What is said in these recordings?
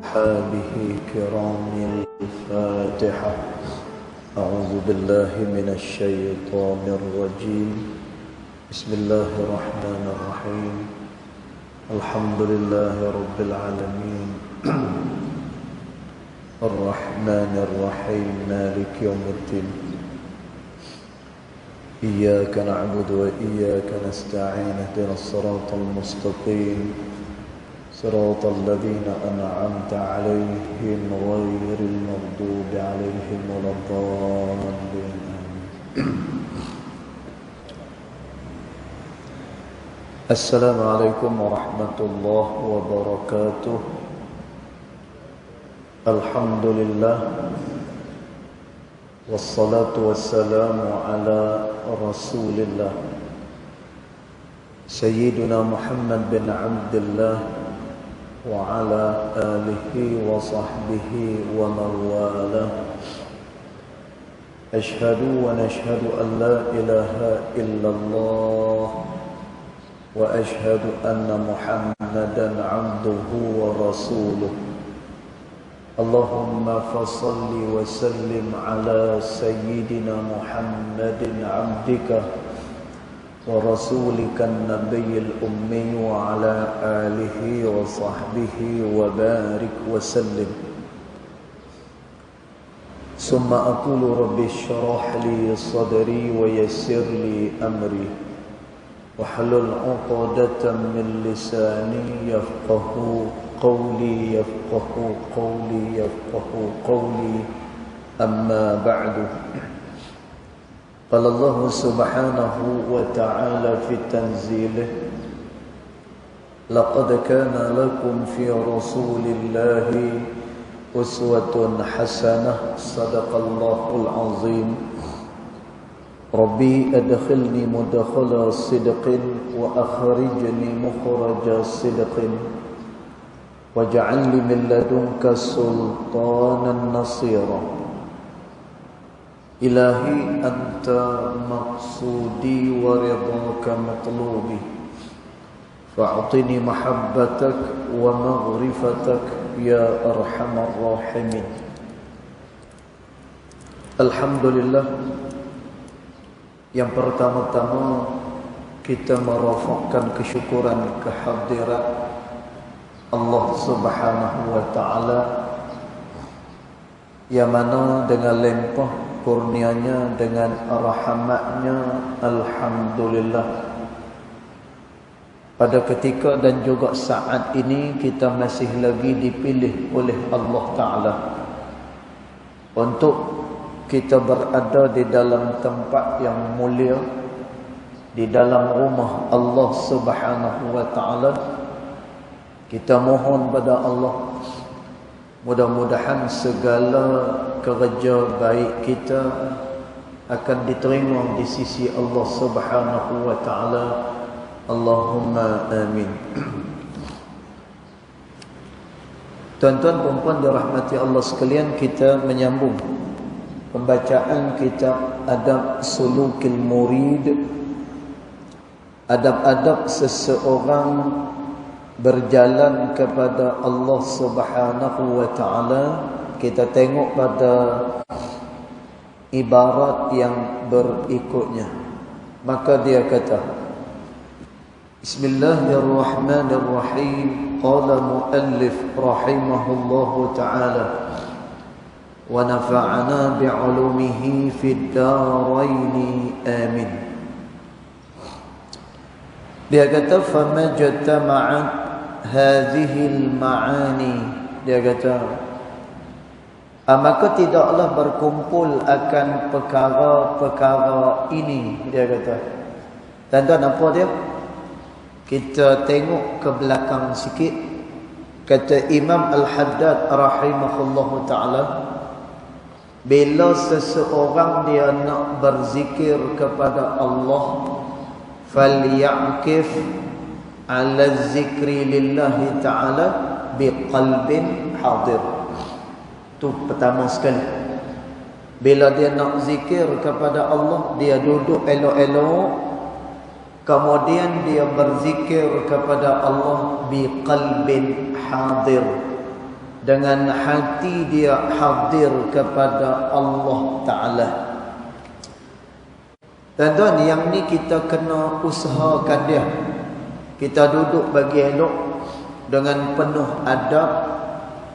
أصحابه كرام الفاتحة. أعوذ بالله من الشيطان الرجيم. بسم الله الرحمن الرحيم. الحمد لله رب العالمين الرحمن الرحيم مالك يوم الدين. إياك نعبد وإياك نستعين. اهدنا الصراط المستقيم صراط الذين أنعمت عليهم غير المغضوب عليهم ولا الضالين. السلام عليكم ورحمة الله وبركاته. الحمد لله والصلاة والسلام على رسول الله سيدنا محمد بن عبد الله وعلى آله وصحبه ومن والاه. أشهد ونشهد أن لا إله إلا الله وأشهد أن محمدا عبده ورسوله. اللهم فصل وسلم على سيدنا محمد عبدك ورسولك النبي الأمي وعلى آله وصحبه وبارك وسلم. ثم أقول رب اشرح لي صدري ويسر لي أمري واحلل عقدة من لساني يفقه قولي يفقه قولي أما بعد. قال الله سبحانه وتعالى في تنزيله: لقد كان لكم في رسول الله أسوة حسنة. صدق الله العظيم. ربي أدخلني مدخل صدق وأخرجني مخرج صدق واجعل لي من لدنك سلطانا نصيرا. إلهي أنت مقصودي ورضاك مطلوبي فأعطني محبتك ومغرفتك يا أرحم الراحمين. Alhamdulillah, yang pertama-tama kita merafakkan kesyukuran kehadirat Allah Subhanahu wa Ta'ala, yang mana dengan limpah kurnianya, dengan rahmatnya, alhamdulillah, pada ketika dan juga saat ini kita masih lagi dipilih oleh Allah Ta'ala untuk kita berada di dalam tempat yang mulia, di dalam rumah Allah Subhanahu wa Ta'ala. Kita mohon pada Allah, mudah-mudahan segala kerja baik kita akan diterima di sisi Allah Subhanahu wa Ta'ala. Allahumma amin. Tuan-tuan puan-puan dirahmati Allah sekalian, kita menyambung pembacaan kitab Adab Sulukil Murid, adab-adab seseorang berjalan kepada Allah Subhanahu wa Ta'ala. Kita tengok pada ibarat yang berikutnya. Maka dia kata, Bismillahirrahmanirrahim. Qala muallif rahimahullahu ta'ala wa nafa'ana bi'ulumihi fid daraini amin. Dia kata famajtama'at hadhil ma'ani. Dia kata maka tidaklah berkumpul akan perkara-perkara ini. Dia kata, tuan-tuan, apa dia? Kita tengok ke belakang sikit. Kata Imam Al-Haddad rahimahullahu ta'ala, bila seseorang dia nak berzikir kepada Allah, falyakif ala zikri lillahi ta'ala biqalbin hadir. Itu pertama sekali. Bila dia nak zikir kepada Allah, dia duduk elok-elok, kemudian dia berzikir kepada Allah biqalbin hadir, dengan hati dia hadir kepada Allah Ta'ala. Tuan-tuan, yang ni kita kena usahakan dia. Kita duduk bagi elok dengan penuh adab.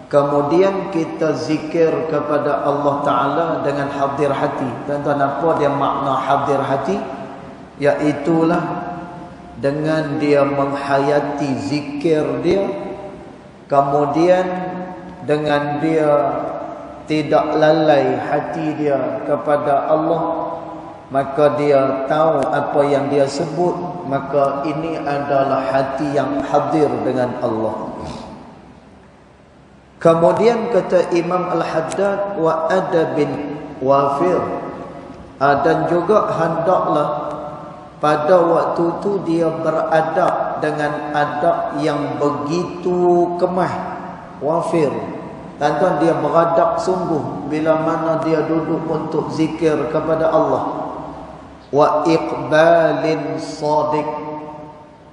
Kemudian kita zikir kepada Allah Ta'ala dengan hadir hati. Tuan-tuan, apa dia makna hadir hati? Iaitulah dengan dia menghayati zikir dia. Kemudian dengan dia tidak lalai hati dia kepada Allah, maka dia tahu apa yang dia sebut, maka ini adalah hati yang hadir dengan Allah. Kemudian kata Imam Al-Haddad, wa adabin wafir, dan juga hendaklah pada waktu itu dia beradab dengan adab yang begitu kemah, wafir. Tuan-tuan, dia beradab sungguh bila mana dia duduk untuk zikir kepada Allah. Wa iqbalin sadiq,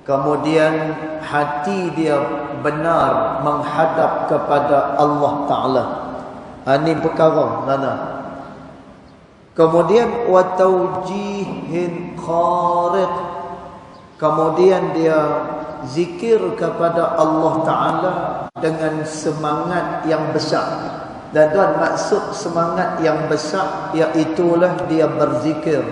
kemudian hati dia benar menghadap kepada Allah Ta'ala. Ini perkara mana. Kemudian wa tawjihin khariq, kemudian dia zikir kepada Allah Ta'ala dengan semangat yang besar. Dan tuan, maksud semangat yang besar iaitulah dia berzikir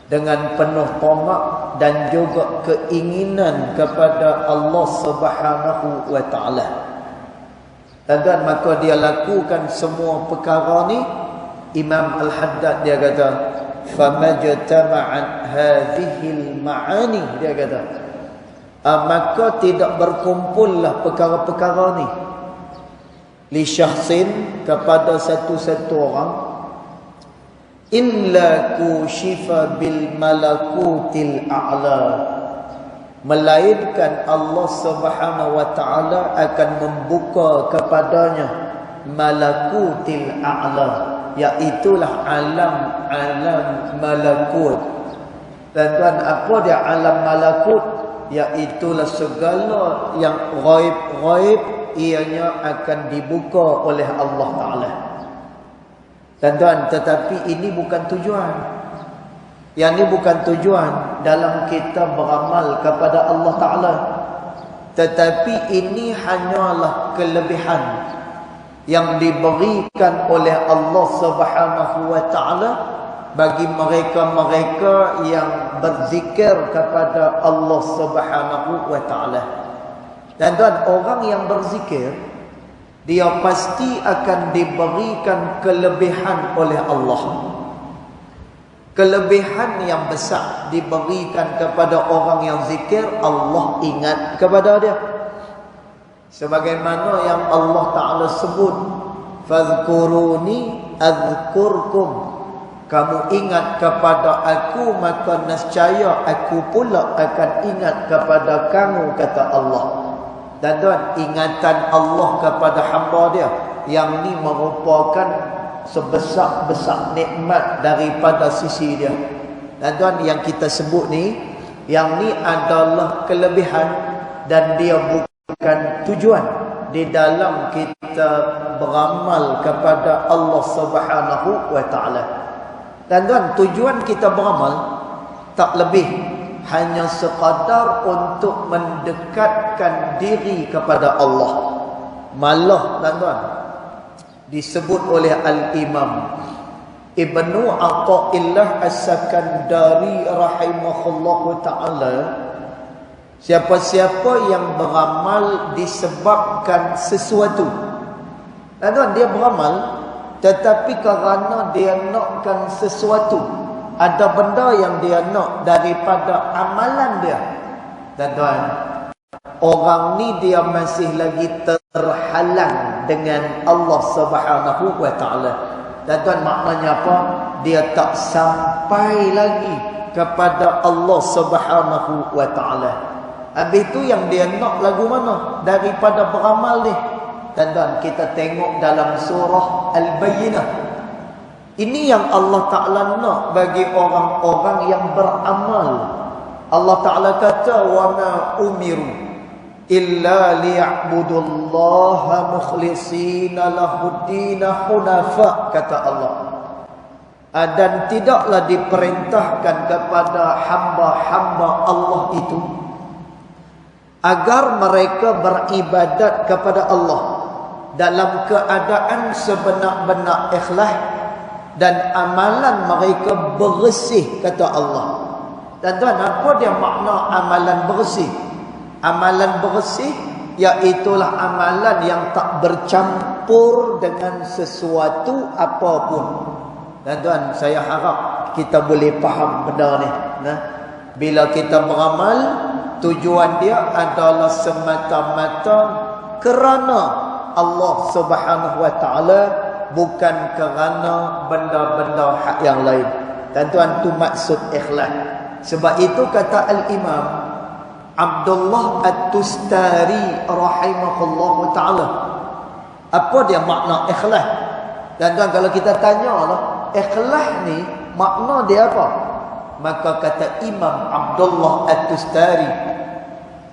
dengan penuh tamak dan juga keinginan kepada Allah Subhanahu wa Ta'ala. Dan maka dia lakukan semua perkara ni. Imam Al-Haddad dia kata, famajtama'at hadhil ma'ani, dia kata, maka tidak berkumpullah perkara-perkara ni li syakhsin, kepada satu-satu orang, illa kushifa bil malakutil a'la, melainkan Allah Subhanahu wa Ta'ala akan membuka kepadanya malakutil a'la, iaitulah alam-alam malakut. Tuan-tuan, apa dia alam malakut? Iaitulah segala yang ghaib-ghaib, ianya akan dibuka oleh Allah Ta'ala. Tuan-tuan, tetapi ini bukan tujuan. Yang ini bukan tujuan dalam kita beramal kepada Allah Ta'ala. Tetapi ini hanyalah kelebihan yang diberikan oleh Allah Subhanahu wa Ta'ala bagi mereka-mereka yang berzikir kepada Allah Subhanahu wa Ta'ala. Dan orang yang berzikir, dia pasti akan diberikan kelebihan oleh Allah. Kelebihan yang besar diberikan kepada orang yang zikir. Allah ingat kepada dia, sebagaimana yang Allah Ta'ala sebut, fadhkuruni adhkurkum, kamu ingat kepada aku, maka nescaya aku pula akan ingat kepada kamu, kata Allah. Dan ingatan Allah kepada hamba dia, yang ni merupakan sebesar-besar nikmat daripada sisi dia. Dan yang kita sebut ni, yang ni adalah kelebihan, dan dia bukan tujuan di dalam kita beramal kepada Allah Subhanahu wa Ta'ala. Dan tujuan kita beramal tak lebih hanya sekadar untuk mendekatkan diri kepada Allah. Malah tuan-tuan, disebut oleh Al-Imam Ibnu Athaillah As-Sakandari rahimahullahu ta'ala, siapa-siapa yang beramal disebabkan sesuatu. Tuan-tuan, dia beramal tetapi kerana dia nakkan sesuatu, ada benda yang dia nak daripada amalan dia. Tuan-tuan, orang ni dia masih lagi terhalang dengan Allah Subhanahu wa Ta'ala. Tuan-tuan, maknanya apa? Dia tak sampai lagi kepada Allah Subhanahu wa Ta'ala. Habis tu yang dia nak lagu mana daripada beramal ni? Tuan-tuan, kita tengok dalam surah Al-Bayyinah. Ini yang Allah Ta'ala nak bagi orang-orang yang beramal. Allah Ta'ala kata, wa ma umiru illa liya'budullaha mukhlishina lahuddin hunafa, kata Allah. Dan tidaklah diperintahkan kepada hamba-hamba Allah itu agar mereka beribadat kepada Allah dalam keadaan sebenar-benar ikhlas dan amalan mereka bersih, kata Allah. Dan tuan, apa dia makna amalan bersih? Amalan bersih iaitulah amalan yang tak bercampur dengan sesuatu apapun. Dan tuan, saya harap kita boleh faham benda ni. Bila kita beramal, tujuan dia adalah semata-mata kerana Allah Subhanahu wa taala, bukan kerana benda-benda hak yang lain. Dan tuan, tu maksud ikhlas. Sebab itu kata Al-Imam Abdullah At-Tustari rahimahullahu taala, apa dia makna ikhlas? Dan tuan, kalau kita tanyalah, ikhlas ni makna dia apa? Maka kata Imam Abdullah At-Tustari,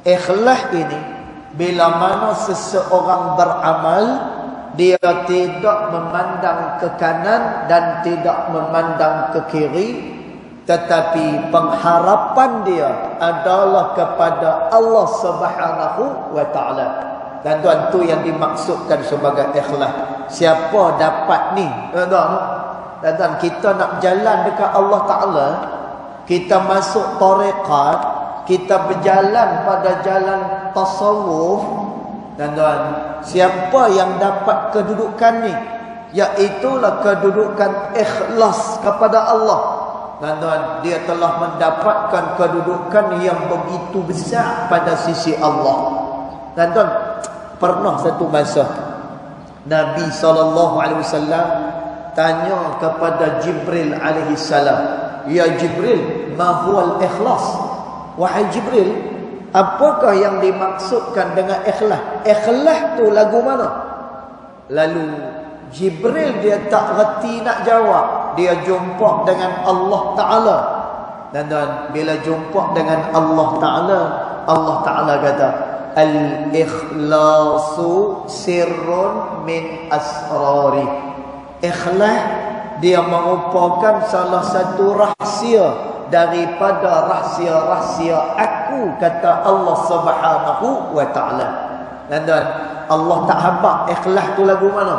ikhlas ini bila mana seseorang beramal, dia tidak memandang ke kanan dan tidak memandang ke kiri, tetapi pengharapan dia adalah kepada Allah Subhanahu wa taala. Dan tuan, tu yang dimaksudkan sebagai ikhlas. Siapa dapat ni? Dan kita nak jalan dekat Allah Ta'ala, kita masuk tarekat, kita berjalan pada jalan tasawuf. Dan siapa yang dapat kedudukan ni? Iaitulah kedudukan ikhlas kepada Allah. Dan dia telah mendapatkan kedudukan yang begitu besar pada sisi Allah. Dan pernah satu masa Nabi SAW tanya kepada Jibril alaihi salam, "Ya Jibril, ma huwal ikhlas?" Wahai Jibril, apakah yang dimaksudkan dengan ikhlas? Ikhlas tu lagu mana? Lalu Jibril dia tak reti nak jawab. Dia jumpa dengan Allah Ta'ala. Dan bila jumpa dengan Allah Ta'ala, Allah Ta'ala kata, "Al-ikhlasu sirrun min asrari." Ikhlas dia merupakan salah satu rahsia daripada rahsia-rahsia aku, kata Allah Subhanahu wa taala. Dan Allah tak habaq ikhlas tu lagu mana,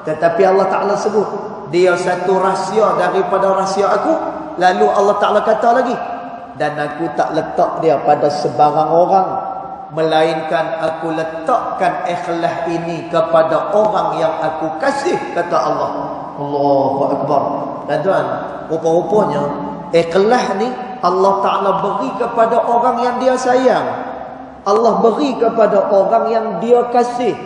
tetapi Allah Taala sebut dia satu rahsia daripada rahsia aku. Lalu Allah Taala kata lagi, dan aku tak letak dia pada sebarang orang, melainkan aku letakkan ikhlas ini kepada orang yang aku kasih, kata Allah. Allahu Akbar. Dan rupa-rupanya ikhlas ni Allah Ta'ala beri kepada orang yang dia sayang. Allah beri kepada orang yang dia kasih.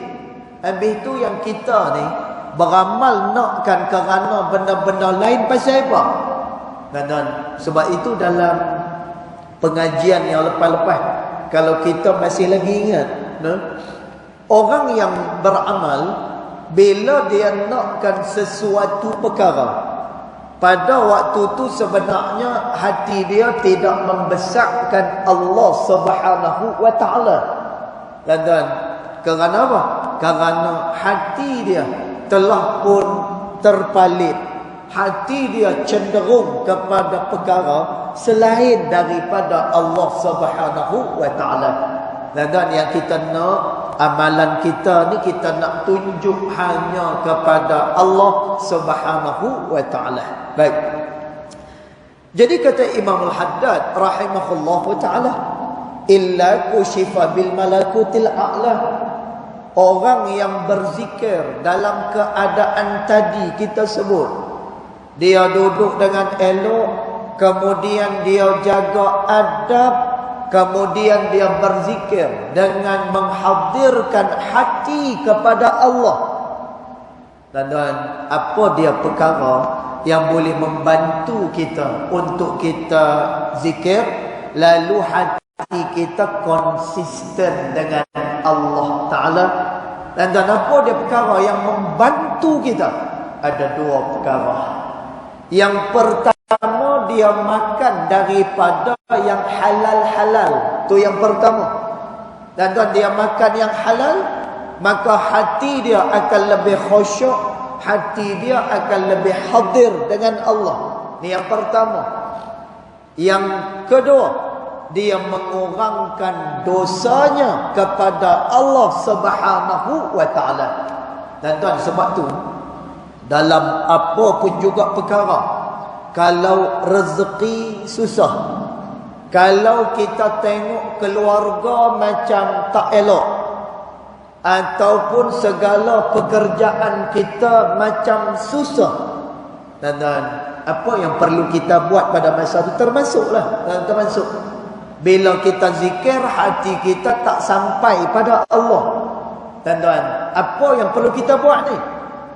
Habis itu yang kita ni beramal nakkan kerana benda-benda lain pasal apa? Dan sebab itu dalam pengajian yang lepas-lepas, kalau kita masih lagi ingat, orang yang beramal, bila dia nakkan sesuatu perkara, pada waktu tu sebenarnya hati dia tidak membesarkan Allah Subhanahu wa taala. Dan kerana apa? Kerana hati dia telah pun terpalit. Hati dia cenderung kepada perkara selain daripada Allah Subhanahu wa taala. Dan yang kita nak, amalan kita ni kita nak tunjuk hanya kepada Allah Subhanahu wa taala. Baik. Jadi kata Imam Al-Haddad rahimahullahu taala, illa kushifa bil malakutil a'la. Orang yang berzikir dalam keadaan tadi kita sebut, dia duduk dengan elok, kemudian dia jaga adab, kemudian dia berzikir dengan menghadirkan hati kepada Allah. Dan apa dia perkara yang boleh membantu kita untuk kita zikir, lalu hati kita konsisten dengan Allah Ta'ala. Dan apa dia perkara yang membantu kita? Ada dua perkara. Yang pertama, dia makan daripada yang halal-halal. Tu yang pertama. Tuan-tuan, dia makan yang halal, maka hati dia akan lebih khusyuk, hati dia akan lebih hadir dengan Allah. Ini yang pertama. Yang kedua, dia mengurangkan dosanya kepada Allah Subhanahu wa taala. Tuan-tuan, sebab tu dalam apa pun juga perkara, kalau rezeki susah, kalau kita tengok keluarga macam tak elok, ataupun segala pekerjaan kita macam susah, dan apa yang perlu kita buat pada masa itu? Termasuklah, termasuk bila kita zikir, hati kita tak sampai pada Allah. Tuan-tuan, apa yang perlu kita buat ni?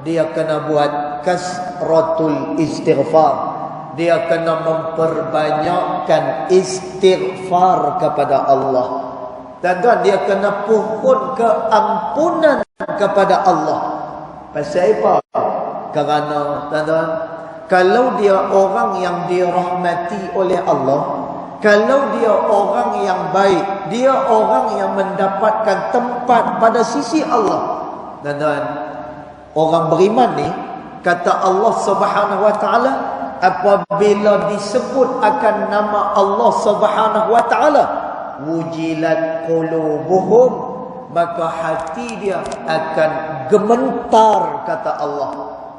Dia kena buat kasratul istighfar. Dia kena memperbanyakkan istighfar kepada Allah. Tuan-tuan, dia kena pohon keampunan kepada Allah. Pasal apa? Kerana, tuan-tuan, kalau dia orang yang dirahmati oleh Allah, kalau dia orang yang baik, dia orang yang mendapatkan tempat pada sisi Allah. Tuan-tuan, orang beriman ni, kata Allah Subhanahu wa taala, apabila disebut akan nama Allah Subhanahu wa taala, wujilat qulubuhum, maka hati dia akan gemetar, kata Allah.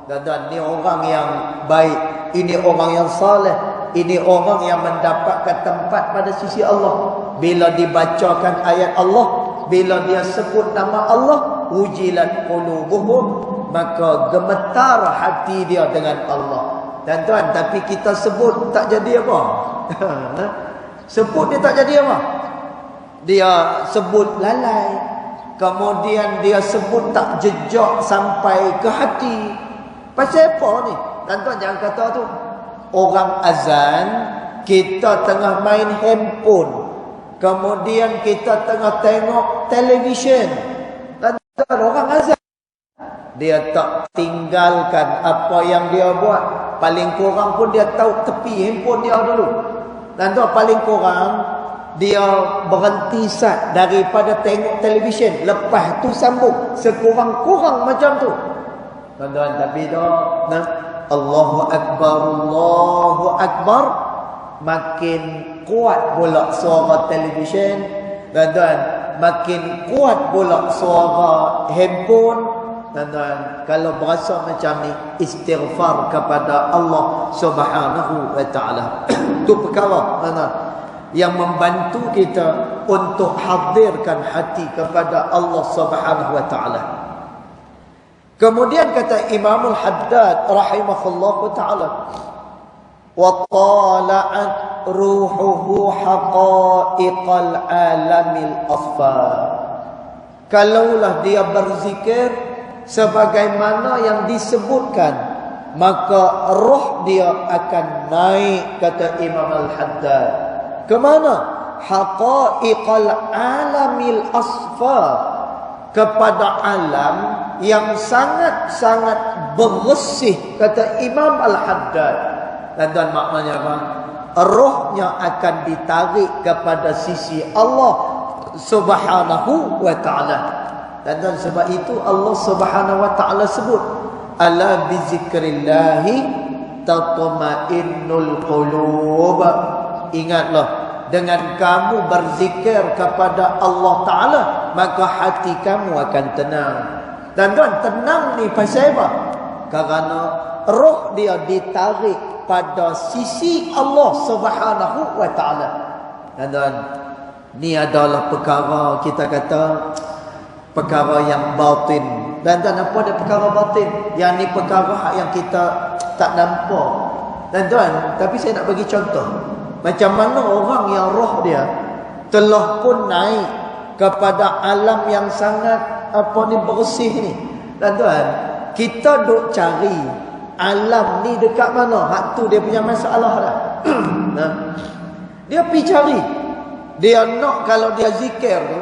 Dan ini orang yang baik, ini orang yang saleh, ini orang yang mendapatkan tempat pada sisi Allah. Bila dibacakan ayat Allah, bila dia sebut nama Allah, wujilat qulubuhum, maka gemetar hati dia dengan Allah. Dan tuan, tapi kita sebut tak jadi apa? Sebut dia tak jadi apa? Dia sebut lalai, kemudian dia sebut tak jejak sampai ke hati. Pasal apa ni? Dan tuan, jangan kata tu orang azan, kita tengah main handphone, kemudian kita tengah tengok televisyen. Dan tuan, orang azan, dia tak tinggalkan apa yang dia buat. Paling kurang pun dia tahu tepi handphone dia dulu. Dan tu paling kurang dia berhenti sat daripada tengok televisyen, lepas tu sambung. Sekurang-kurang macam tu. Tuan-tuan, tapi dah Allahu Akbar, Allahu Akbar, makin kuat pula suara televisyen. Tuan-tuan, makin kuat pula suara handphone. Dan kalau berasa macam ni, istighfar kepada Allah Subhanahu wa taala. Itu perkara yang membantu kita untuk hadirkan hati kepada Allah Subhanahu wa taala. Kemudian kata Imam Al-Haddad rahimahullahu taala, wa tala'at ruhuhu haqa'iqal alamil asfar. Kalaulah dia berzikir sebagaimana yang disebutkan, maka roh dia akan naik, kata Imam Al-Haddad. Ke mana? Haqa'iqal alamil asfar, kepada alam yang sangat-sangat bersih, kata Imam Al-Haddad. Dan maknanya apa? Rohnya akan ditarik kepada sisi Allah Subhanahu wa taala. Dan sebab itu Allah Subhanahu wa taala sebut, ala bizikrillahi tatma'innul qulub. Ingatlah, dengan kamu berzikir kepada Allah taala, maka hati kamu akan tenang. Dan tuan, tenang ni pasal apa? Kerana roh dia ditarik pada sisi Allah Subhanahu wa taala. Dan tuan, ni adalah perkara, kita kata perkara yang batin. Dan apa dia perkara batin? Yang ni perkara yang kita tak nampak. Dan tuan, tapi saya nak bagi contoh, macam mana orang yang roh dia telah pun naik kepada alam yang sangat bersih ni. Dan tuan, kita duk cari alam ni dekat mana? Hak tu dia punya masalah dah. Dia pergi cari. Dia nak, kalau dia zikir tu,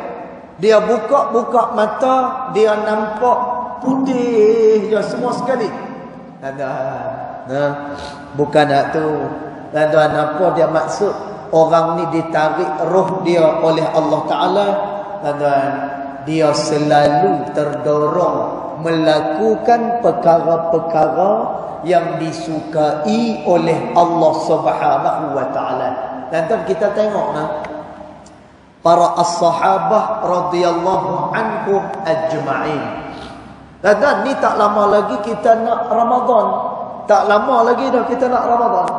dia buka mata, dia nampak putih je semua sekali. Bukan hak tu. Dan tuan, apa dia maksud? Orang ni ditarik roh dia oleh Allah Ta'ala tuan-tuan, dia selalu terdorong melakukan perkara-perkara yang disukai oleh Allah Subhanahu wa taala. Dan kita tengok para as-sahabah radhiyallahu anhum ajma'in. Dan ni tak lama lagi kita nak Ramadan. Tak lama lagi dah kita nak Ramadan.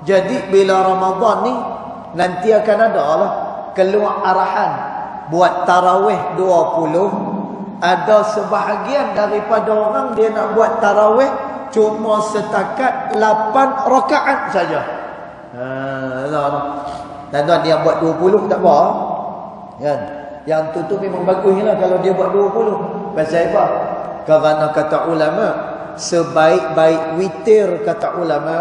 Jadi bila Ramadan ni nanti akan ada lah keluar arahan buat tarawih 20. Ada sebahagian daripada orang dia nak buat tarawih cuma setakat 8 rakaat saja. Tuan-tuan, dia buat 20 tak apa. Kan? Yang tu memang baguslah kalau dia buat 20. Pasal apa? Kerana kata ulama, sebaik-baik witir kata ulama,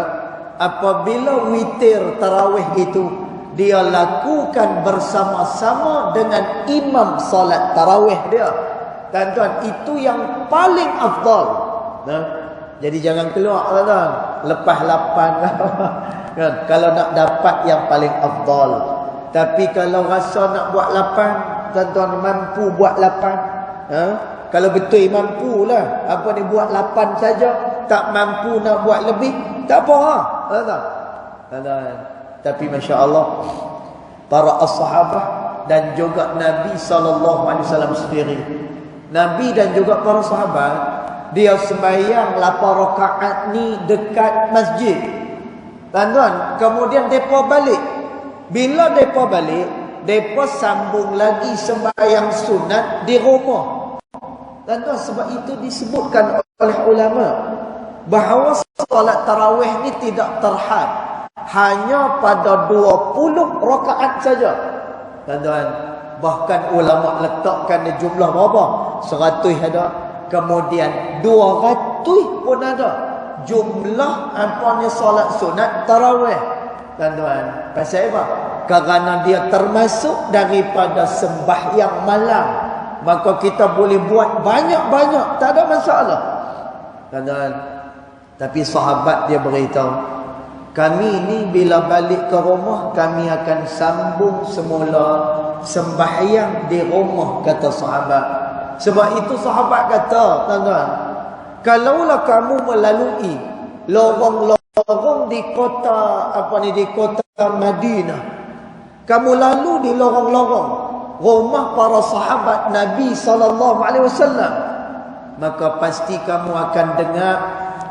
apabila witir tarawih itu dia lakukan bersama-sama dengan imam solat tarawih dia. Tuan-tuan, itu yang paling afdal. Jadi jangan keluar tuan-tuan lepas 8 kan, kalau nak dapat yang paling afdal. Tapi kalau rasa nak buat 8, tuan-tuan mampu buat 8. Kalau betul mampulah, apa ni buat 8 saja, tak mampu nak buat lebih, tak apa tuan-tuan. Tapi masya-Allah para as-sahabah dan juga Nabi SAW sendiri, Nabi dan juga para sahabat, dia sembahyang 8 rakaat ni dekat masjid. Tuan-tuan, kemudian depa balik. Bila depa balik, depa sambung lagi sembahyang sunat di rumah. Tuan-tuan, sebab itu disebutkan oleh ulama bahawa solat tarawih ni tidak terhad, hanya pada 20 rakaat saja. Tuan-tuan, bahkan ulama letakkan jumlah berapa? 100 ada, kemudian 200 pun ada. Jumlah apanya solat sunat tarawih. Tuan-tuan, pasal apa? Kerana dia termasuk daripada sembahyang malam, maka kita boleh buat banyak-banyak, tak ada masalah. Tuan-tuan, tapi sahabat dia beritahu, kami ni bila balik ke rumah, kami akan sambung semula sembahyang di rumah, kata sahabat. Sebab itu sahabat kata, tuan-tuan, kalaulah kamu melalui lorong-lorong di kota di kota Madinah, kamu lalu di lorong-lorong rumah para sahabat Nabi SAW, maka pasti kamu akan dengar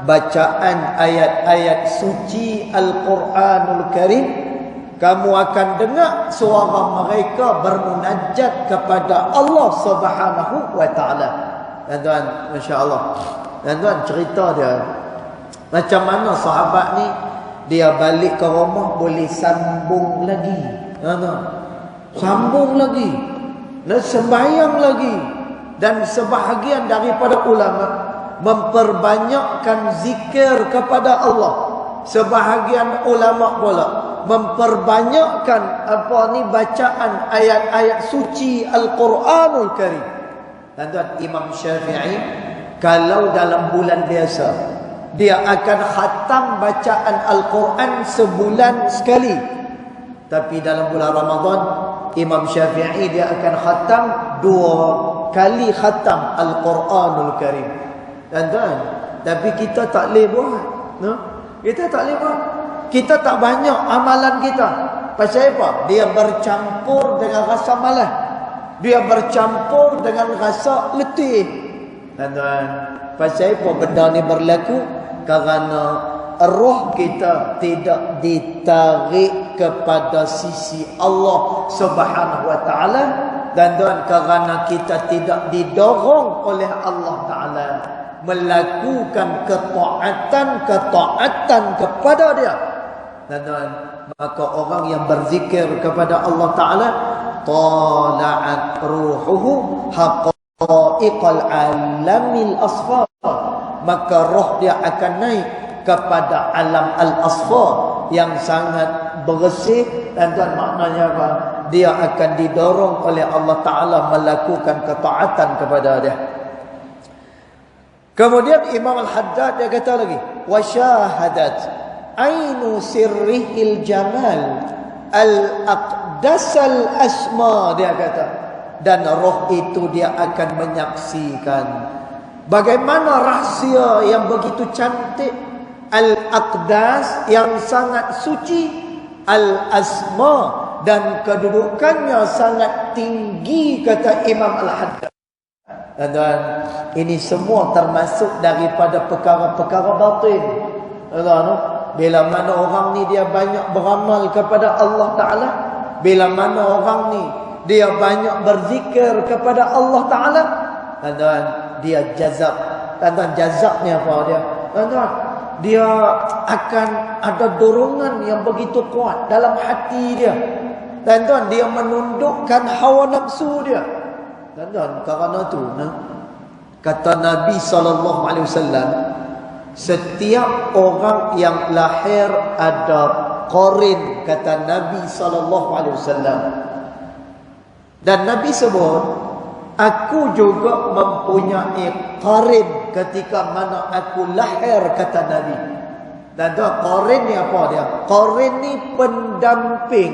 bacaan ayat-ayat suci Al-Quranul Karim. Kamu akan dengar suara mereka bermunajat kepada Allah Subhanahu wa taala. Tuan-tuan, masya-Allah. Tuan-tuan, cerita dia macam mana sahabat ni dia balik ke rumah boleh sambung lagi. Sambung lagi, dan sembahyang lagi. Dan sebahagian daripada ulama memperbanyakkan zikir kepada Allah. Sebahagian ulama pula memperbanyakkan bacaan ayat-ayat suci Al-Quranul Karim. Tuan-tuan, Imam Syafi'i kalau dalam bulan biasa dia akan khatam bacaan Al-Quran sebulan sekali. Tapi dalam bulan Ramadan, Imam Syafi'i dia akan khatam 2 kali khatam Al-Quranul Karim. Tuan-tuan, tapi kita tak boleh buat. Kita tak boleh buat. Kita tak banyak amalan kita. Pasal apa? Dia bercampur dengan rasa malas. Dia bercampur dengan rasa letih. Tuan-tuan, pasal apa benda ni berlaku? Kerana roh kita tidak ditarik kepada sisi Allah Subhanahu wa taala, dan kerana kita tidak didorong oleh Allah taala melakukan ketaatan kepada dia. Dan maka orang yang berzikir kepada Allah taala, tala'at ruhuhu haqa'iqal alamil asfar, maka roh dia akan naik kepada alam al-asfar yang sangat bersih. Dan maknanya apa? Dia akan didorong oleh Allah Ta'ala melakukan ketaatan kepada dia. Kemudian Imam Al-Haddad dia kata lagi, wa syahadat ainu sirrihil jamal al-aqdasal asma, dia kata. dan roh itu dia akan menyaksikan. Bagaimana rahsia yang begitu cantik, Al-Aqdas yang sangat suci, Al-Asma dan kedudukannya sangat tinggi, kata Imam Al-Haddad. Dan ini semua termasuk daripada perkara-perkara batin. Bila mana orang ni dia banyak beramal kepada Allah Ta'ala, bila mana orang ni dia banyak berzikir kepada Allah Ta'ala, dan dia jazab. Dan jazabnya apa dia? Dia akan ada dorongan yang begitu kuat dalam hati dia. Dan dia menundukkan hawa nafsu dia. Dan kerana tu, kata Nabi SAW, setiap orang yang lahir ada qarin, kata Nabi SAW. Dan Nabi sebut, aku juga mempunyai qarin ketika mana aku lahir, kata Nabi. Dan qarin ni apa dia? Qarin ni pendamping.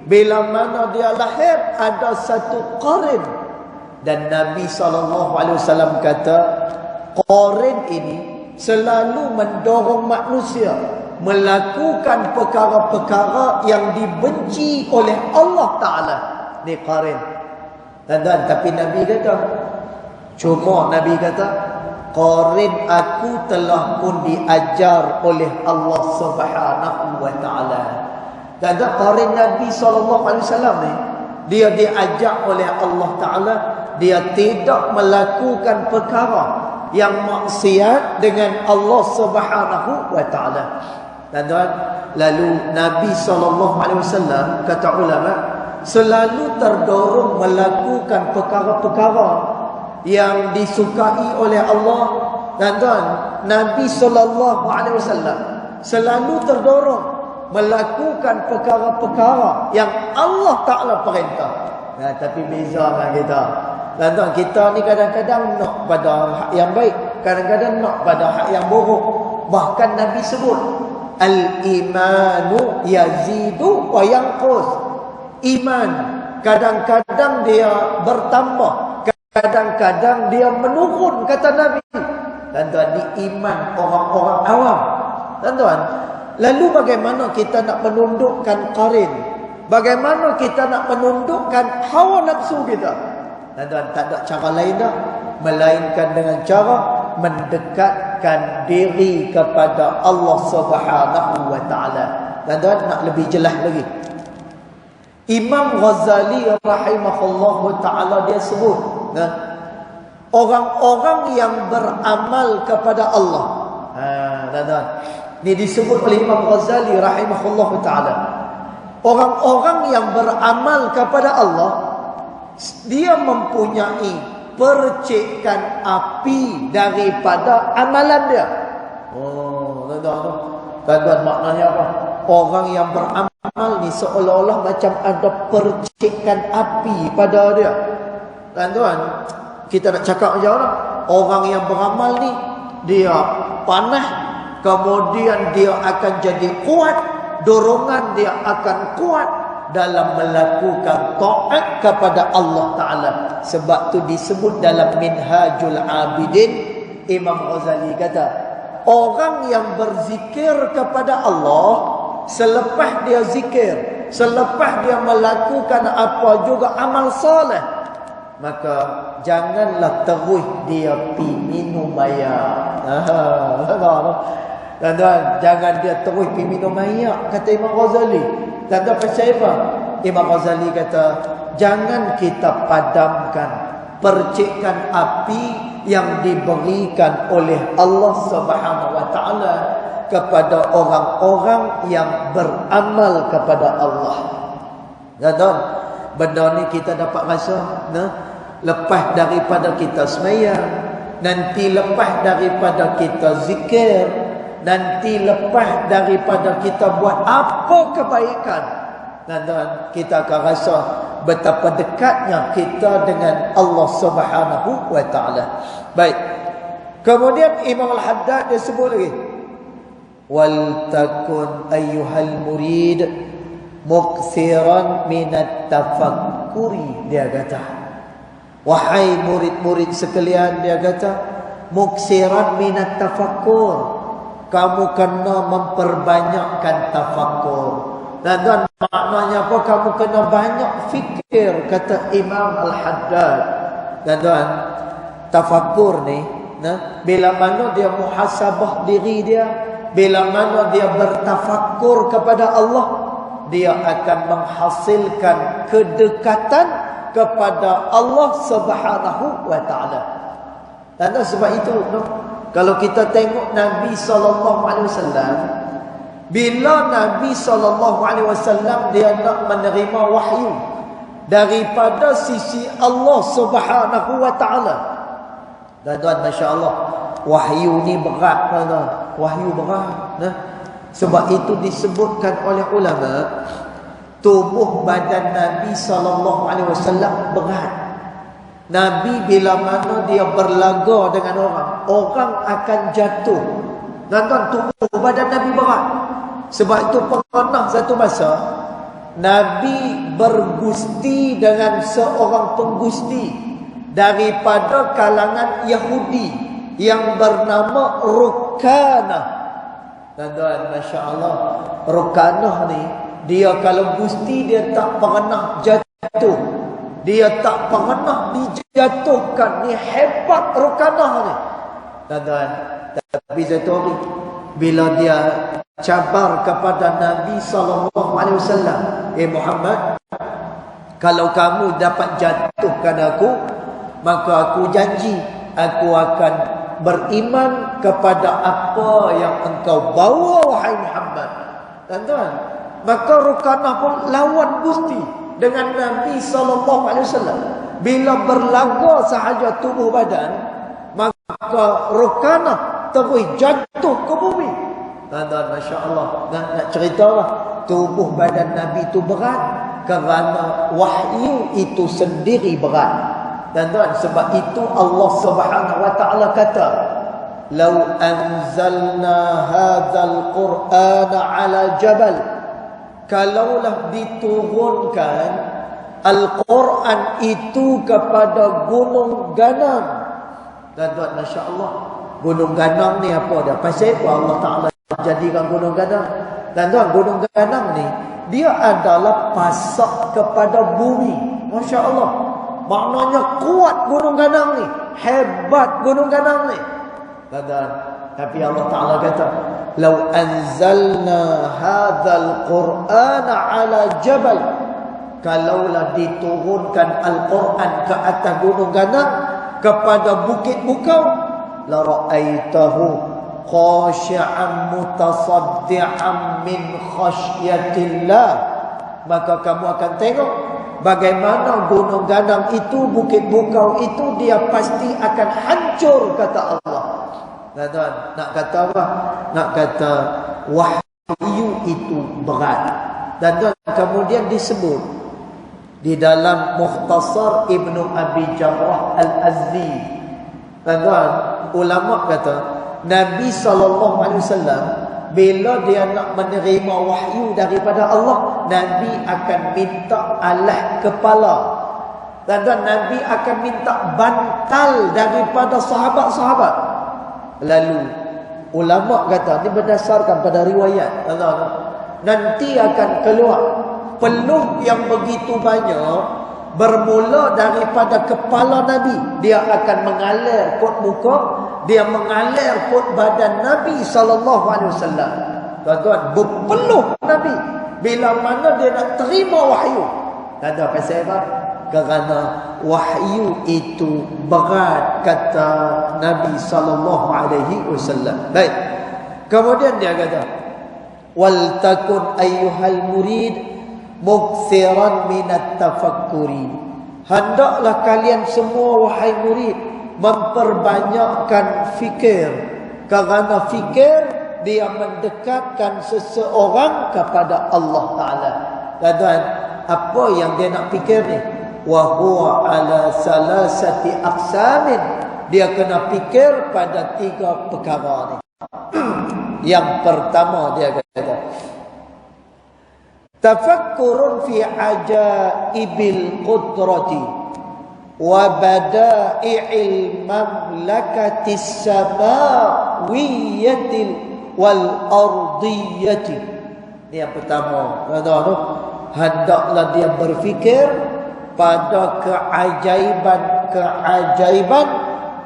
Bila mana dia lahir, ada satu qarin. Dan Nabi SAW kata, qarin ini selalu mendorong manusia melakukan perkara-perkara yang dibenci oleh Allah Ta'ala. Ni qarin. Dan tapi Nabi kata, cuma Nabi kata, qarin aku telah pun diajar oleh Allah Subhanahu wa Ta'ala. Dan qarin Nabi SAW ni, dia diajak oleh Allah Ta'ala, dia tidak melakukan perkara yang maksiat dengan Allah Subhanahu wa Ta'ala. Dan lalu Nabi SAW, kata ulama, selalu terdorong melakukan perkara-perkara yang disukai oleh Allah. Dan Nabi SAW selalu terdorong melakukan perkara-perkara yang Allah Ta'ala perintah. Tapi beza dengan kita. Dan kita ni kadang-kadang nak pada hak yang baik, kadang-kadang nak pada hak yang buruk. Bahkan Nabi sebut, al-imanu yazidu wa yanqus. Iman kadang-kadang dia bertambah, kadang-kadang dia menurun, kata Nabi. Tuan-tuan, di iman orang-orang awam. Tuan-tuan, lalu bagaimana kita nak menundukkan qarin? Bagaimana kita nak menundukkan hawa nafsu kita? Tuan-tuan, tak ada cara lain dah, melainkan dengan cara mendekatkan diri kepada Allah Subhanahu wa Ta'ala. Tuan-tuan, nak lebih jelas lagi, Imam Ghazali rahimahullah ta'ala dia sebut, orang-orang yang beramal kepada Allah. Ini disebut oleh Imam Ghazali rahimahullah ta'ala. Orang-orang yang beramal kepada Allah, dia mempunyai percikan api daripada amalan dia. Tuan-tuan, maknanya apa? Orang yang beramal ni seolah-olah macam ada percikan api pada dia. Tuan-tuan, kita nak cakap macam mana? Orang yang beramal ni, dia panah, kemudian dia akan jadi kuat, dorongan dia akan kuat dalam melakukan taat kepada Allah Ta'ala. Sebab tu disebut dalam Minhajul Abidin, Imam Ghazali kata, orang yang berzikir kepada Allah, selepas dia zikir, selepas dia melakukan apa juga amal soleh, maka janganlah terus dia pergi minum air. Tuan-tuan, jangan dia terus pergi minum air, kata Imam Ghazali. Tuan-tuan percaya apa? Imam Ghazali kata, jangan kita padamkan percikan api yang diberikan oleh Allah Subhanahu wa Ta'ala kepada orang-orang yang beramal kepada Allah. Tuan-tuan, benda ni kita dapat rasa, lepas daripada kita sembahyang, nanti lepas daripada kita zikir, nanti lepas daripada kita buat apa kebaikan, tuan-tuan, kita akan rasa betapa dekatnya kita dengan Allah Subhanahu wa Ta'ala. Baik. Kemudian Imam Al-Haddad dia sebut lagi, wal takun ayyuhal murid mukthiran minat tafakkuri. Dia kata, Wahai murid-murid sekalian, dia kata, muksiran minat tafakkur. Kamu kena memperbanyakkan tafakkur. Dan tuan, maknanya apa? Kamu kena banyak fikir, kata Imam Al-Haddad. Dan tuan, tafakkur ni, bila mana dia muhasabah diri dia, bila mana dia bertafakkur kepada Allah, dia akan menghasilkan kedekatan kepada Allah Subhanahu wa taala. Dan sebab itu, kalau kita tengok Nabi SAW, bila Nabi SAW dia nak menerima wahyu daripada sisi Allah Subhanahu wa taala. Dan tuan, masya-Allah, wahyu ni berat, tuan. Wahyu berat, Sebab itu disebutkan oleh ulama, tubuh badan Nabi SAW berat. Nabi bila mana dia berlaga dengan orang akan jatuh. Dan tuan, tubuh badan Nabi berat. Sebab itu pernah satu masa Nabi bergusti dengan seorang penggusti daripada kalangan Yahudi yang bernama Rukanah. Dan tuan, masya-Allah, Rukanah ni, dia kalau gusti dia tak pernah jatuh. Dia tak pernah dijatuhkan. Ni hebat Rukanah ni. Dan tuan, tapi satu hari bila dia cabar kepada Nabi SAW, Muhammad, kalau kamu dapat jatuhkan aku, maka aku janji aku akan beriman kepada apa yang engkau bawa, wahai Muhammad. Dan tuan, maka Rukanah pun lawan gusti dengan Nabi SAW. Bila berlaga sahaja tubuh badan, maka Rukanah terus jatuh ke bumi. Dan masya-Allah, nak ceritalah, tubuh badan Nabi itu berat kerana wahyu itu sendiri berat. Dan tuan, sebab itu Allah Subhanahu wa taala kata, "Lau anzalna hadzal Qur'ana 'ala jabal." Kalaulah diturunkan Al-Quran itu kepada gunung ganang. Dan tuan, masya-Allah, gunung ganang ni apa dia? Pasal apa Allah Taala jadikan gunung ganang? Dan tuan, gunung ganang ni dia adalah pasak kepada bumi. Masya-Allah. Maknanya kuat gunung ganang ni, hebat gunung ganang ni. Dan tapi Allah Taala kata, "Lau anzalna hadzal Qur'ana 'ala jabal." Kalaulah diturunkan Al-Quran ke atas gunung ganang, kepada bukit bukau, la ra'aitahu khashi'an mutasaddi'an min khasyatillah. Maka kamu akan tengok bagaimana gunung ganang itu, bukit bukau itu, dia pasti akan hancur, kata Allah. Nah, tuan, nak kata apa? Nak kata wahyu itu berat. Dan tuan, kemudian disebut di dalam Mukhtasar Ibnu Abi Jamrah Al-Azdi. Dan tuan, ulama kata Nabi SAW bila dia nak menerima wahyu daripada Allah, Nabi akan minta alas kepala. Dan tuan, Nabi akan minta bantal daripada sahabat-sahabat. Lalu ulama kata, ini berdasarkan pada riwayat, nanti akan keluar peluh yang begitu banyak, bermula daripada kepala Nabi. Dia akan mengalir kot muka, dia mengalir kot badan Nabi SAW. Tuan-tuan, berpeluh Nabi bila mana dia nak terima wahyu. Tak ada pasal apa? Kerana wahyu itu berat, kata Nabi SAW. Baik. Kemudian dia kata, wal takun ayyuhal murid muksiran minat tafakkuri. Hendaklah kalian semua, wahai murid, memperbanyakkan fikir. Kerana fikir dia mendekatkan seseorang kepada Allah Ta'ala. Dan apa yang dia nak fikir ni? Wa huwa ala salasati aqsamin. Dia kena fikir pada 3 perkara ni. Yang pertama dia kata, tafakkurun fi ajaibil qudrati. wa bada'i'il mamlakatis samawiyyatil wal ardiyati. Ini yang pertama. Hendaklah dia berfikir pada keajaiban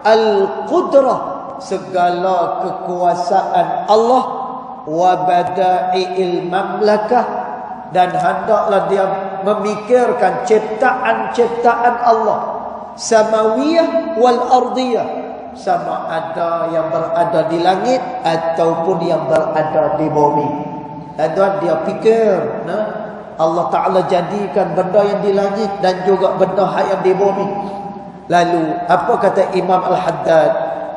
al-qudrah, segala kekuasaan Allah, wa bada'i'il mamlakah, dan hendaklah dia memikirkan ciptaan-ciptaan Allah, samawiyah wal ardiyah, sama ada yang berada di langit ataupun yang berada di bumi. Dan dia fikir, Allah Ta'ala jadikan benda yang di langit dan juga benda yang di bumi. Lalu apa kata Imam Al-Haddad?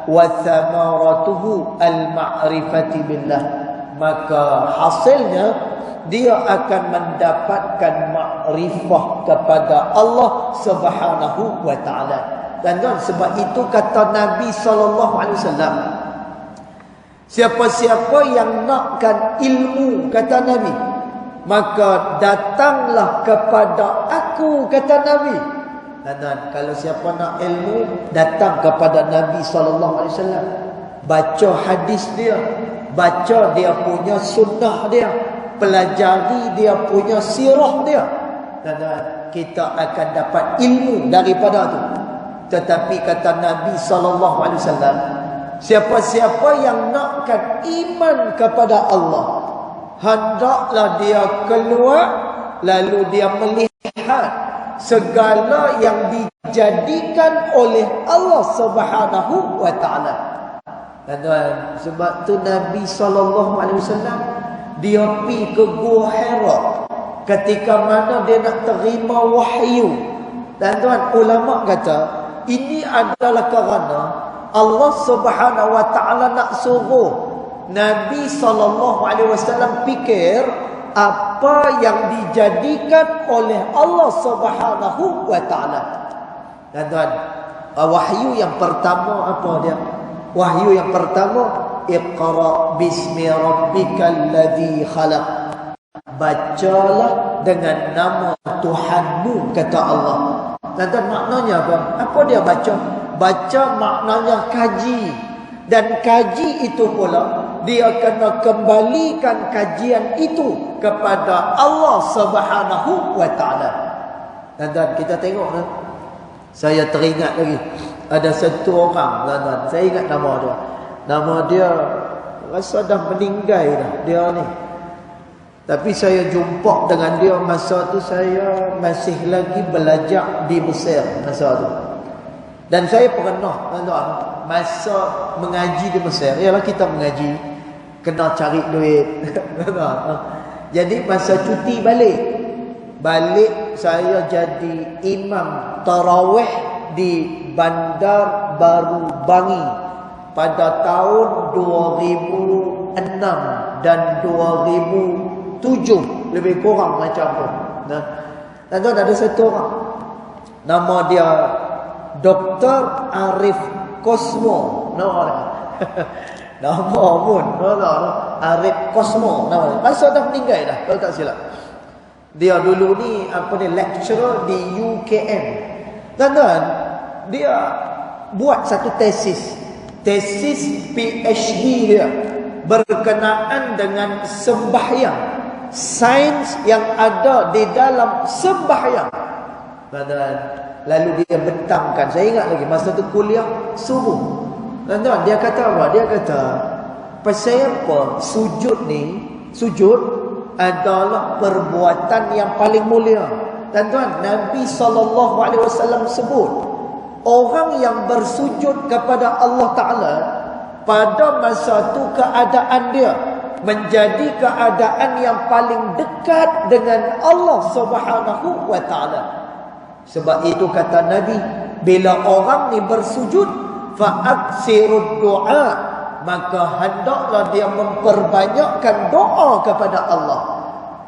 Wa thamaratuhu al-ma'rifati billah. Maka hasilnya dia akan mendapatkan makrifah kepada Allah Subhanahu wa Ta'ala. Dan sebab itu kata Nabi SAW, siapa-siapa yang nakkan ilmu, kata Nabi, maka datanglah kepada aku, kata Nabi. Dan kalau siapa nak ilmu, datang kepada Nabi SAW. Baca hadis dia, baca dia punya sunnah dia, pelajari dia punya sirah dia, dan kita akan dapat ilmu daripada itu. Tetapi kata Nabi SAW, siapa-siapa yang nakkan iman kepada Allah, hendaklah dia keluar lalu dia melihat segala yang dijadikan oleh Allah Subhanahu wa Ta'ala. Dan sebab tu Nabi SAW dia pergi ke Gua Hira ketika mana dia nak terima wahyu. Dan ulama kata ini adalah kerana Allah Subhanahu wa Ta'ala nak suruh Nabi SAW fikir apa yang dijadikan oleh Allah Subhanahu wa Ta'ala. Dan wahyu yang pertama apa dia? Wahyu yang pertama, Iqra bismi rabbikal ladzi khalaq. Bacalah dengan nama Tuhanmu, kata Allah. Dan maknanya apa? Apa dia baca? Baca maknanya kaji. Dan kaji itu pula dia kena kembalikan kajian itu kepada Allah Subhanahu wa Ta'ala. Dan kita tengok, saya teringat lagi ada satu orang, saya ingat nama dia. Nama dia rasa dah meninggal dah dia ni. Tapi saya jumpa dengan dia masa tu saya masih lagi belajar di Mesir masa tu. Dan saya pernah masa mengaji di Mesir, ialah kita mengaji kena cari duit. Jadi masa cuti balik saya jadi imam tarawih di Bandar Baru Bangi pada tahun 2006 dan 2007, lebih kurang macam tu. Dan tu ada satu orang, nama dia Dr. Arif Kosmo. Nama pun Arif Kosmo nama dia. Masa dah meninggal dah kalau tak silap. Dia dulu ni lecturer di UKM. Dan dia buat satu tesis PhD dia berkenaan dengan sembahyang, sains yang ada di dalam sembahyang. Dan lalu dia bentangkan, saya ingat lagi masa tu kuliah subuh. Dan dia kata apa? Dia kata, pasal apa sujud adalah perbuatan yang paling mulia. Dan Nabi SAW sebut orang yang bersujud kepada Allah Ta'ala pada masa tu keadaan dia menjadi keadaan yang paling dekat dengan Allah Subhanahu wa Ta'ala. Sebab itu kata Nabi, bila orang ni bersujud, fa'aksirud du'a, maka hendaklah dia memperbanyakkan doa kepada Allah.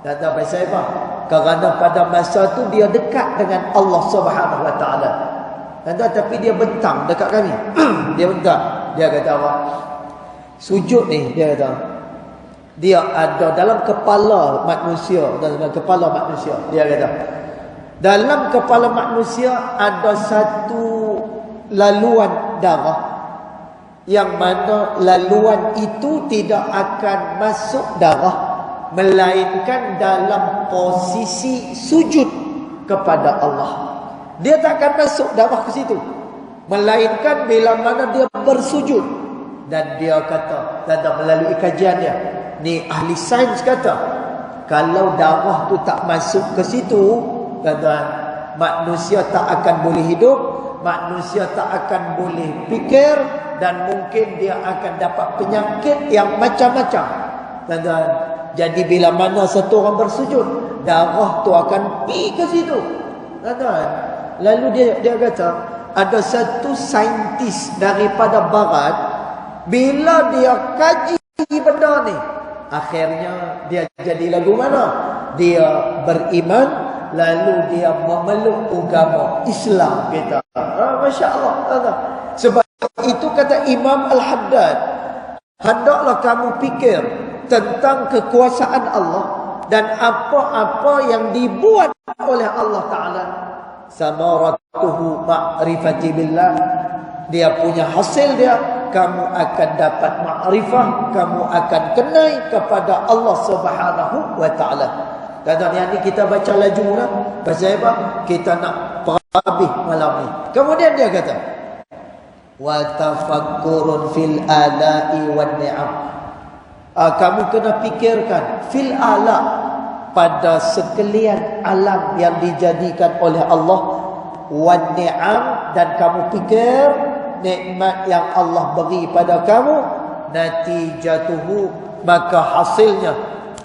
Kata pasal apa? Kerana pada masa tu dia dekat dengan Allah Subhanahu wa Ta'ala. Tapi dia bentang dekat kami. Dia bentang. Dia kata apa? Sujud ni, dia kata, dia ada dalam kepala manusia. Dalam kepala manusia, dia kata, Dalam kepala manusia ada satu laluan darah, yang mana laluan itu tidak akan masuk darah, melainkan dalam posisi sujud kepada Allah. Dia tak akan masuk darah ke situ, melainkan bila mana dia bersujud. Dan dia kata, dan melalui kajian dia, ni ahli sains kata, kalau darah tu tak masuk ke situ, kata, manusia tak akan boleh hidup, manusia tak akan boleh fikir, dan mungkin dia akan dapat penyakit yang macam-macam. Kata, jadi bila mana satu orang bersujud, darah tu akan pergi ke situ. Kata, lalu dia kata, ada satu saintis daripada barat, bila dia kaji benda ni, akhirnya dia jadi lagu mana? Dia beriman, lalu dia memeluk agama Islam, kita. Masya Allah. Sebab itu kata Imam Al-Haddad, hendaklah kamu fikir tentang kekuasaan Allah dan apa-apa yang dibuat oleh Allah Ta'ala. Samaratuhu ma'rifati billah, dia punya hasil dia, kamu akan dapat ma'rifah, kamu akan kenal kepada Allah Subhanahu wa Ta'ala. Kadang yang ni kita baca laju lah, pasal apa? Kita nak perhabis malam ni. Kemudian dia kata, wa tafakkurun fil ala'i wan ni'am. Kamu kena fikirkan fil ala', pada sekalian alam yang dijadikan oleh Allah, wan ni'am, dan kamu fikir nikmat yang Allah beri pada kamu, natijatuhu, maka hasilnya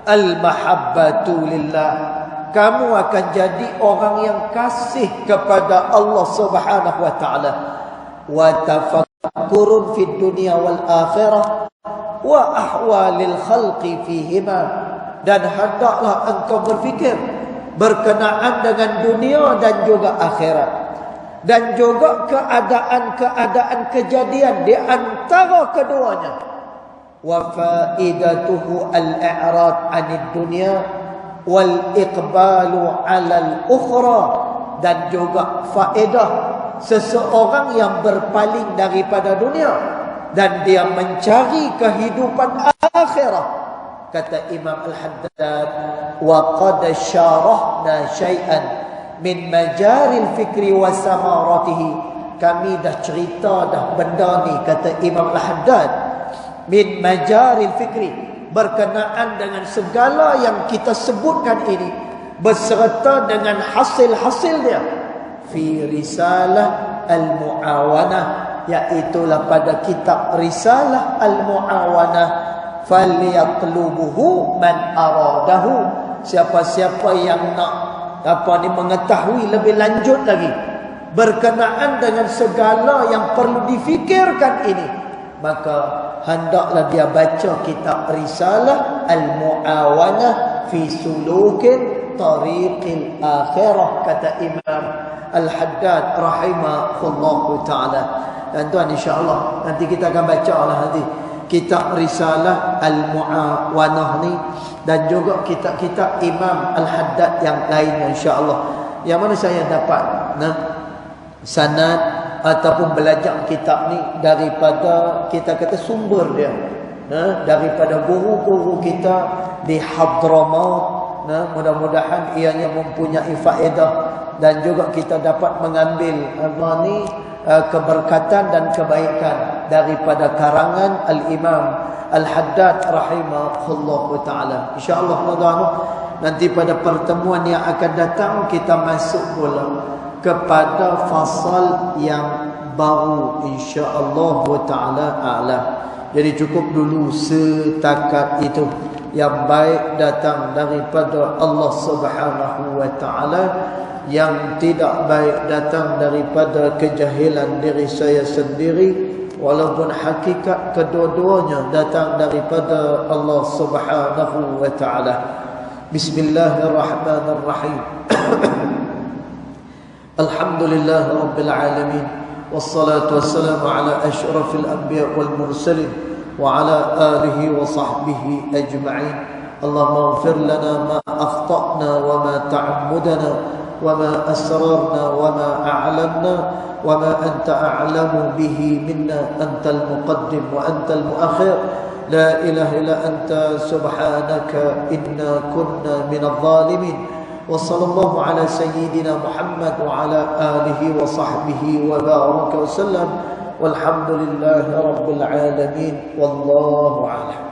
al-mahabbatu lillah, kamu akan jadi orang yang kasih kepada Allah Subhanahu wa Ta'ala. Wa tafakkurun fid dunya wal akhirah wa ahwalil khalqi fihima, dan hendaklah engkau berfikir berkenaan dengan dunia dan juga akhirat, dan juga keadaan-keadaan kejadian di antara keduanya. Wa faidatuhu al-i'rad 'anid dunya wal iqbalu 'ala al-ukhra, dan juga faedah seseorang yang berpaling daripada dunia dan dia mencari kehidupan akhirat. Kata Imam Al-Haddad, wa qad syarahna syai'an min majaril fikri wa samaratihi, kami dah cerita dah benda ni, kata Imam Al-Haddad, min majaril fikri, berkenaan dengan segala yang kita sebutkan ini, beserta dengan hasil-hasil dia, fi risalah al-mu'awanah, iaitulah pada kitab risalah al-mu'awanah, falyatlubuhu man aradahu, siapa-siapa yang nak mengetahui lebih lanjut lagi berkenaan dengan segala yang perlu difikirkan ini, maka hendaklah dia baca kitab risalah al-mu'awanah fi sulukin tariqil akhirah, kata Imam Al-Haddad rahimahullahu ta'ala. Dan tuan, insyaAllah nanti kita akan baca lah nanti kitab risalah al-mu'awanah ni, dan juga kitab-kitab Imam Al-Haddad yang lainnya, insyaAllah, yang mana saya dapat sanad ataupun belajar kitab ni daripada, kita kata, sumber dia, daripada guru-guru kita di Hadramaut. Mudah-mudahan ianya mempunyai faedah, dan juga kita dapat mengambil keberkatan dan kebaikan daripada karangan Al-Imam Al-Haddad rahimahullahu ta'ala. InsyaAllah nanti pada pertemuan yang akan datang kita masuk pula kepada fasal yang baru, insyaAllah ta'ala a'lam. Jadi cukup dulu setakat itu. Yang baik datang daripada Allah Subhanahu wa ta'ala, yang tidak baik datang daripada kejahilan diri saya sendiri, walaupun hakikat kedua-duanya datang daripada Allah Subhanahu wa ta'ala. Bismillahirrahmanirrahim. Alhamdulillah Rabbil Alamin, wassalatu wassalamu ala ashrafil anbiya wal mursalin wa ala alihi wa sahbihi ajma'in. Allahumma ighfir lana ma akhta'na wa ma ta'ammudana وما أسررنا وما أعلنا وما أنت أعلم به منا أنت المقدم وأنت المؤخر لا إله إلا أنت سبحانك إنا كنا من الظالمين وصلى الله على سيدنا محمد وعلى آله وصحبه وبارك وسلم والحمد لله رب العالمين والله أعلم.